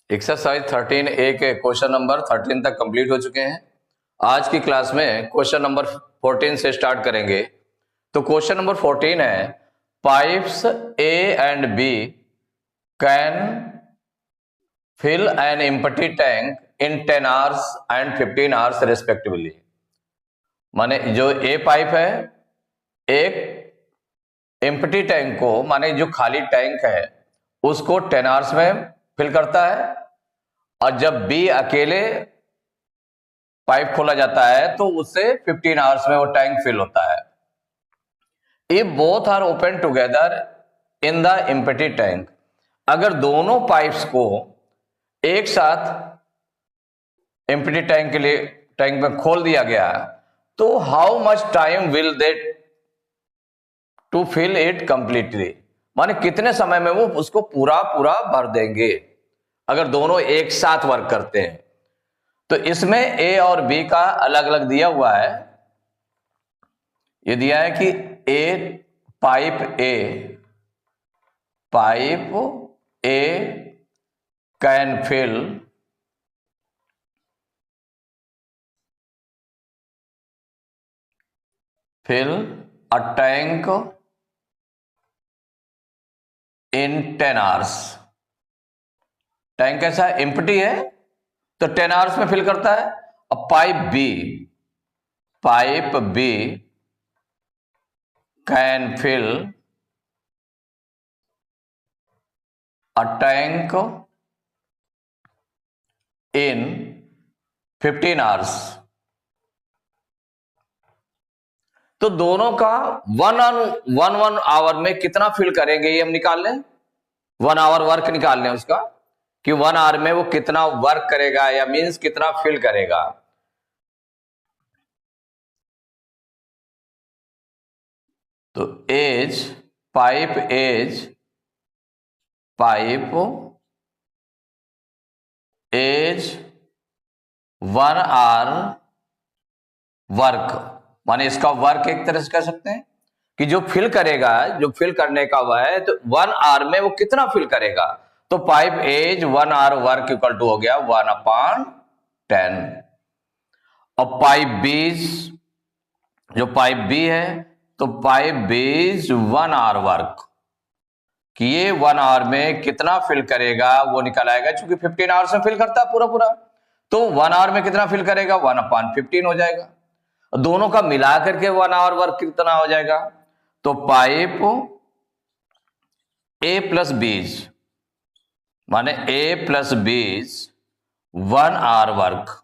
Exercise 13A के question number 13 तक complete हो चुके हैं। आज की क्लास में क्वेश्चन नंबर 14 से स्टार्ट करेंगे। तो क्वेश्चन नंबर 14 है, pipes A and B can fill an empty tank in 10 hours and 15 hours respectively. माने जो ए पाइप है एक एम्प्टी टैंक को, माने जो खाली टैंक है उसको 10 आवर्स में फिल करता है, और जब बी अकेले पाइप खोला जाता है तो उससे 15 आवर्स में वो टैंक फिल होता है। If both are open together in the empty tank, अगर दोनों पाइप्स को एक साथ एम्प्टी टैंक के लिए टैंक में खोल दिया गया तो how much time will they to fill it completely, माने कितने समय में वो उसको पूरा पूरा भर देंगे अगर दोनों एक साथ वर्क करते हैं। तो इसमें ए और बी का अलग अलग दिया हुआ है। ये दिया है कि a pipe A can fill a tank in 10 hours. Tank कैसा है? एम्प्टी है तो 10 आवर्स में फिल करता है। अब pipe B can fill a tank in 15 hours. तो दोनों का वन आवर में कितना फिल करेंगे ये हम निकाल लें। 1 आवर वर्क निकाल लें उसका कि 1 आवर में वो कितना वर्क करेगा, या मींस कितना फिल करेगा। तो पाइप एज 1 आवर वर्क, माने इसका वर्क एक तरह से कह सकते हैं कि जो फिल करेगा, जो फिल करने का वह है, तो 1 आवर में वो कितना फिल करेगा। तो pipe as 1 hour work equal to हो गया 1/10। और जो पाइप बी है, तो पाइप बीज 1 आवर वर्क कि ये 1 आवर में कितना फिल करेगा वो निकल आएगा। चूंकि 15 आवर्स में फिल करता है पूरा पूरा, तो 1 आवर में कितना फिल करेगा 1/15 हो जाएगा। दोनों का मिलाकर के 1 आवर वर्क कितना हो जाएगा। तो पाइप ए प्लस बीज माने ए प्लस बीज 1 आवर वर्क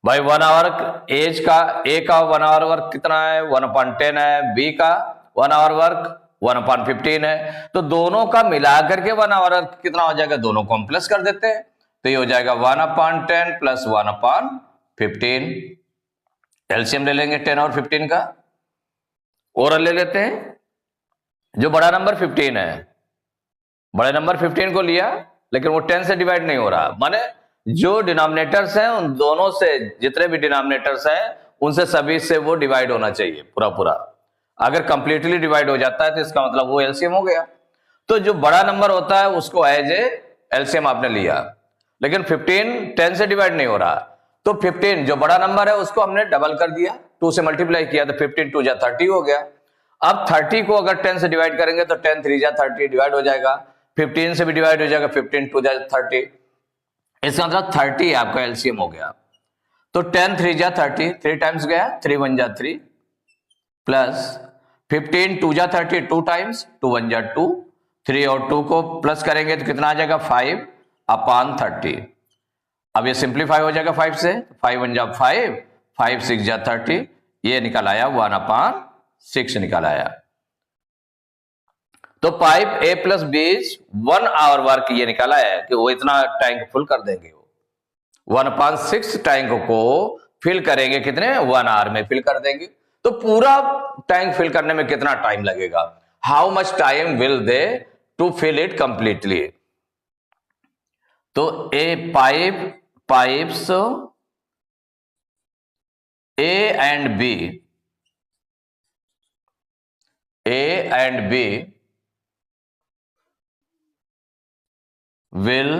भाई 1 आवर एज का, ए का 1 आवर वर्क कितना है 1/10 है, बी का 1 आवर वर्क 1/15 है। तो दोनों का मिलाकर के 1 आवर वर्क कितना हो जाएगा, दोनों को हम प्लस कर देते हैं तो ये हो जाएगा 1/10 प्लस 1/15। एलसीएम ले लेंगे 10 और 15 का, ओरल ले लेते हैं। जो बड़ा नंबर 15 है, बड़े नंबर 15 को लिया लेकिन वो 10 से डिवाइड नहीं हो रहा, माने जो डिनोमिनेटर्स हैं उन दोनों से, जितने भी डिनोमिनेटर्स हैं उनसे सभी से वो डिवाइड होना चाहिए पूरा पूरा। अगर कंप्लीटली डिवाइड हो जाता है तो इसका मतलब वो एलसीएम हो गया। तो जो बड़ा नंबर होता है उसको एज ए एलसीएम आपने लिया, लेकिन 15 10 से डिवाइड नहीं हो रहा, तो 15 जो बड़ा नंबर है उसको हमने डबल कर दिया, 2 से मल्टीप्लाई किया तो 15 2 जा 30 हो गया। अब 30 को अगर 10 से डिवाइड करेंगे तो 10 3 जा 30 डिवाइड हो जाएगा, 15 से भी डिवाइड हो जाएगा, 15 2 जा 30। इसका मतलब 30 आपका एलसीएम हो गया। तो 10 3 जा 30, 3 टाइम्स गया, 3 1 जा 3 प्लस 15 2 जा 30, 2 टाइम्स, 2 1 जा 2, 3 और 2 को प्लस करेंगे तो कितना आ जाएगा 5/30। अब ये सिंप्लीफाई हो जाएगा 5 से, 5 1 जा 5, 5 6 जा 30, ये निकल आया 1/6 निकल आया। तो पाइप ए प्लस बीज 1 आवर वर्क ये निकाला है कि वो इतना टैंक फुल कर देंगे, वो 1/6 टैंक को फिल करेंगे, कितने 1 आवर में फिल कर देंगे। तो पूरा टैंक फिल करने में कितना टाइम लगेगा, how much time will they to fill it completely. तो pipes A and B will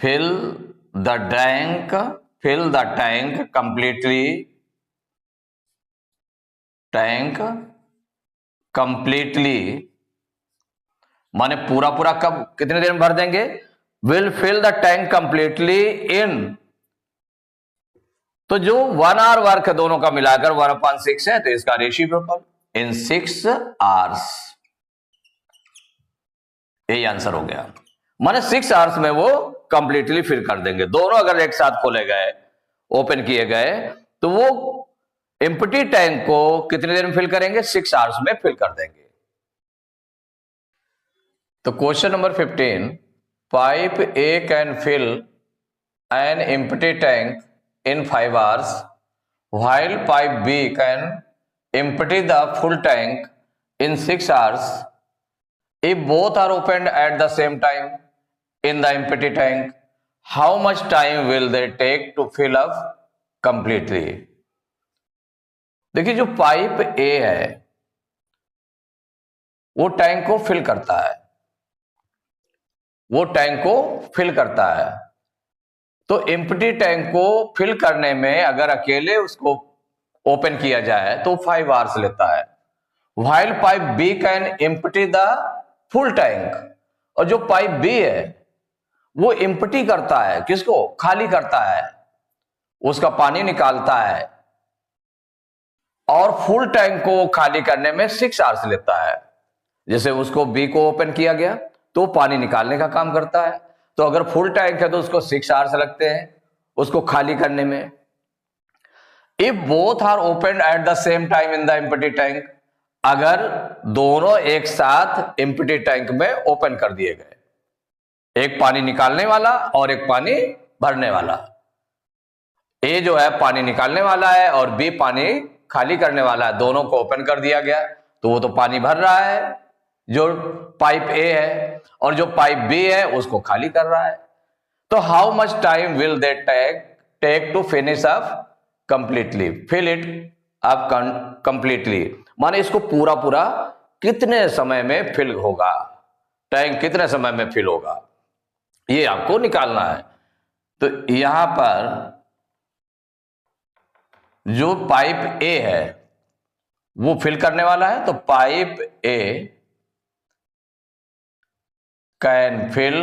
fill the tank completely माने पूरा पूरा कब कितने देर में भर देंगे? Will fill the tank completely in, तो जो 1 आवर वर्क है दोनों का मिलाकर 1/6 है, तो इसका रेसिप्रोकल इन 6 आवर्स। यही आंसर हो गया, माने 6 आवर्स में वो कंप्लीटली फिल कर देंगे। दोनों अगर एक साथ खोले गए, ओपन किए गए, तो वो एम्प्टी टैंक को कितनी देर में फिल करेंगे? 6 आवर्स में फिल कर देंगे। तो question number 15, pipe A can fill an empty tank in 5 hours while pipe B can empty the full tank in 6 hours. If both are opened at the same time in the empty tank, how much time will they take to fill up completely? देखिए, जो pipe A है वो tank को fill करता है, तो empty tank को fill करने में अगर अकेले उसको ओपन किया जाए तो 5 आवर्स लेता है। While pipe B can empty the full tank, और जो पाइप बी है वो एम्प्टी करता है, किसको? खाली करता है, उसका पानी निकालता है, और फुल टैंक को खाली करने में 6 आवर्स लेता है। जैसे उसको बी को ओपन किया गया तो पानी निकालने का काम करता है, तो अगर फुल टैंक है तो उसको 6 आवर्स लगते हैं उसको खाली करने में। If both are open at the same time in the empty tank, अगर दोनों एक साथ एम्प्टी टैंक में ओपन कर दिए गए, एक पानी निकालने वाला और एक पानी भरने वाला, ए जो है पानी निकालने वाला है और बी पानी खाली करने वाला है, दोनों को ओपन कर दिया गया, तो वो तो पानी भर रहा है जो पाइप ए है, और जो पाइप बी है उसको खाली कर रहा है। तो how much time will they take to finish up completely, fill it up completely, माने इसको पूरा पूरा कितने समय में फिल होगा, टैंक कितने समय में फिल होगा, ये आपको निकालना है। तो यहां पर जो पाइप ए है वो फिल करने वाला है, तो pipe A can fill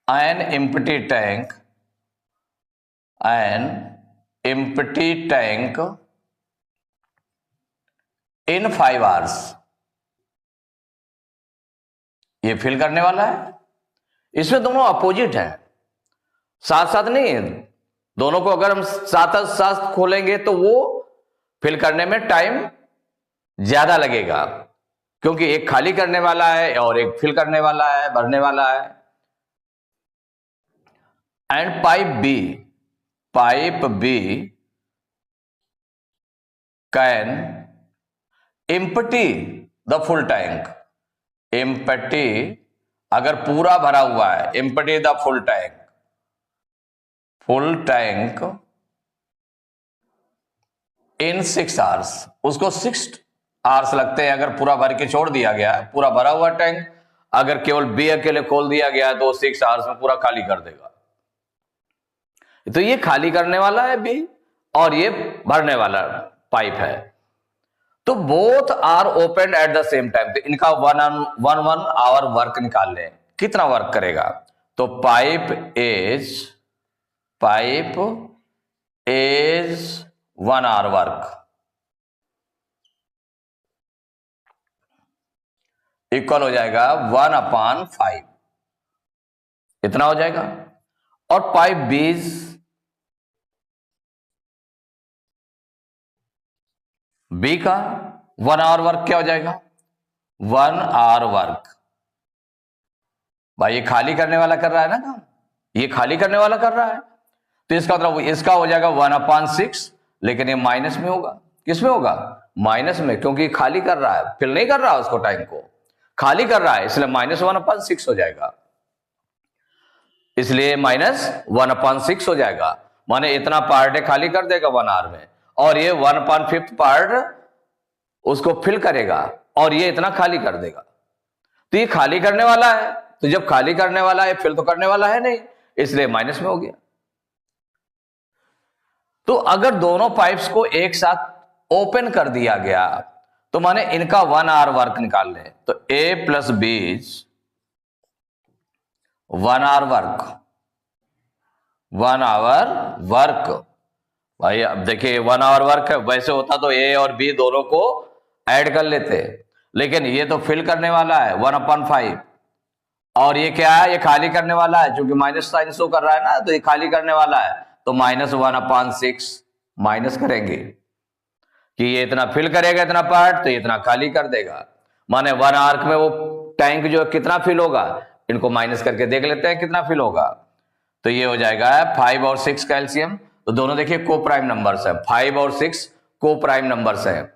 an empty tank in 5 hours। ये फिल करने वाला है, इसमें दोनों अपोजिट हैं, साथ साथ नहीं है, दोनों को अगर हम साथ साथ खोलेंगे तो वो फिल करने में टाइम ज्यादा लगेगा, क्योंकि एक खाली करने वाला है और एक फिल करने वाला है, भरने वाला है। And pipe B can empty the full tank, empty अगर पूरा भरा हुआ है, empty the full tank in 6 hours, उसको 6 आवर्स लगते हैं। अगर पूरा भर के छोड़ दिया गया, पूरा भरा हुआ टैंक, अगर केवल बी अकेले खोल दिया गया तो 6 आवर्स में पूरा खाली कर देगा। तो ये खाली करने वाला है बी और ये भरने वाला पाइप है, तो both are open at the same time, तो इनका 1 आवर वर्क निकाल लें, कितना वर्क करेगा? तो pipe as 1 hour work equal हो जाएगा 1/5, इतना हो जाएगा। और पाइप बी का 1 आवर वर्क क्या हो जाएगा? 1 आवर वर्क, भाई ये खाली करने वाला कर रहा है ना काम, ये खाली करने वाला कर रहा है, तो इसका मतलब इसका हो जाएगा 1/6, लेकिन ये माइनस में होगा। किस में होगा? माइनस में, क्योंकि खाली कर रहा है, फिल नहीं कर रहा है उसको, टाइम को खाली कर रहा है, इसलिए -1/6 हो जाएगा, इसलिए -1/6 हो जाएगा, माने इतना पार्ट खाली कर देगा 1 आवर में, और ये 1/5 पार्ट उसको फिल करेगा और ये इतना खाली कर देगा। तो ये खाली करने वाला है, तो जब खाली करने वाला है फिल तो करने वाला है नहीं, इसलिए माइनस में हो गया। तो अगर दोनों पाइप्स को एक साथ ओपन कर दिया गया तो माने इनका 1 आवर वर्क निकाल लें, तो A plus B 1 hour work, 1 hour work. भाई अब देखिए 1 आवर वर्क है, वैसे होता तो A और B दोनों को ऐड कर लेते, लेकिन ये तो फिल करने वाला है 1/5, और ये क्या है, ये खाली करने वाला है, क्योंकि माइनस साइन शो कर रहा है ना, तो ये खाली करने वाला है, तो -1/6 माइनस करेंगे कि ये इतना फिल करेगा इतना पार्ट, तो ये इतना खाली कर देगा। माने 1 आर्क में वो टैंक जो कितना फिल होगा, इनको माइनस करके देख लेते हैं कितना फिल होगा। तो ये हो जाएगा 5 और 6 का एलसीएम। तो दोनों देखिए को प्राइम नंबर्स है, 5 और 6 को प्राइम नंबर्स है।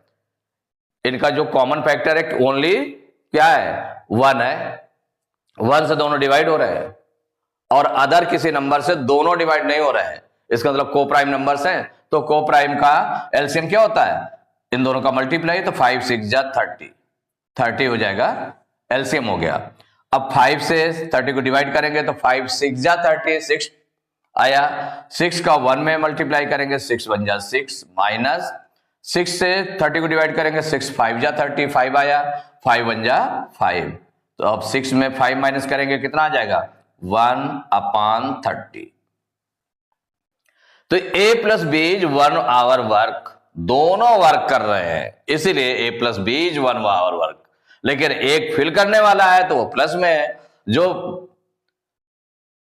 इनका जो कॉमन फैक्टर है ओनली क्या है, 1 है, 1 से दोनों डिवाइड हो रहे हैं, और अदर किसी नंबर से दोनों डिवाइड नहीं हो रहे हैं, इसका मतलब को प्राइम नंबर्स हैं। तो को प्राइम का एलसीएम क्या होता है, इन दोनों का मल्टीप्लाई, तो 5 6 जा 30 हो जाएगा, एलसीएम हो गया। अब 5 से 30 को डिवाइड करेंगे तो 5 6 जा 30, 6 आया, 6 का 1 में मल्टीप्लाई करेंगे 6 1 जा 6, माइनस 6 से 30 को डिवाइड करेंगे 6 5 जा 30, 5 आया, 5 1 जा 5। तो अब 6 में 5 माइनस करेंगे कितना आ जाएगा, 1/30। तो A plus B 1 hour work, दोनों वर्क कर रहे हैं, इसीलिए A plus B 1 hour work. लेकिन एक फिल करने वाला है तो वो प्लस में है,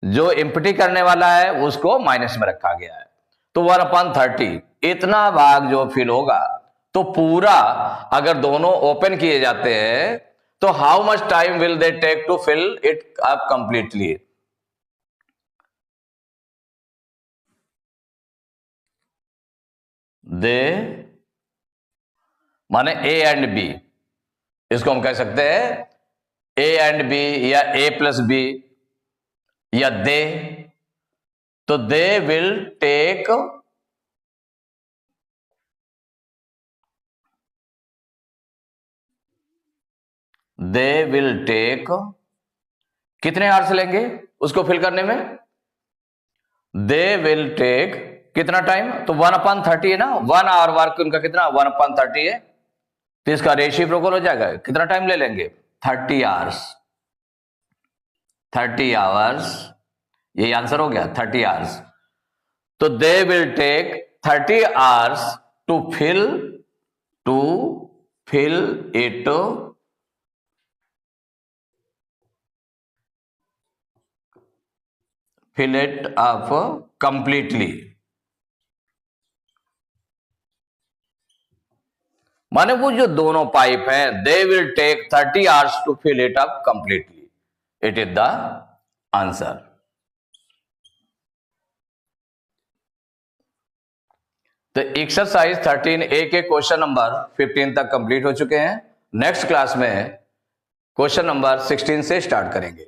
जो एम्प्टी करने वाला है उसको माइनस में रखा गया है। तो 1/30 इतना भाग जो फिल होगा, तो पूरा अगर दोनों ओपन किए जाते हैं तो how much time will they take to fill it up completely. They माने A एंड B, इसको हम कह सकते हैं A एंड B या A प्लस B या दे। तो दे विल टेक कितने आवर्स लेंगे उसको फिल करने में, दे विल टेक कितना टाइम, तो 1/30 है ना, 1 आवर वर्क उनका कितना 1/30 है, तो इसका रेसिप्रोकल हो जाएगा, कितना टाइम ले लेंगे 30 आवर्स, यही आंसर हो गया 30 आवर्स। तो they will take 30 hours to fill it up completely. माने वो जो दोनों पाइप हैं, they will take 30 hours to fill it up completely, it is the answer. तो एक्सरसाइज 13A के क्वेश्चन नंबर 15 तक कंप्लीट हो चुके हैं। नेक्स्ट क्लास में क्वेश्चन नंबर 16 से स्टार्ट करेंगे।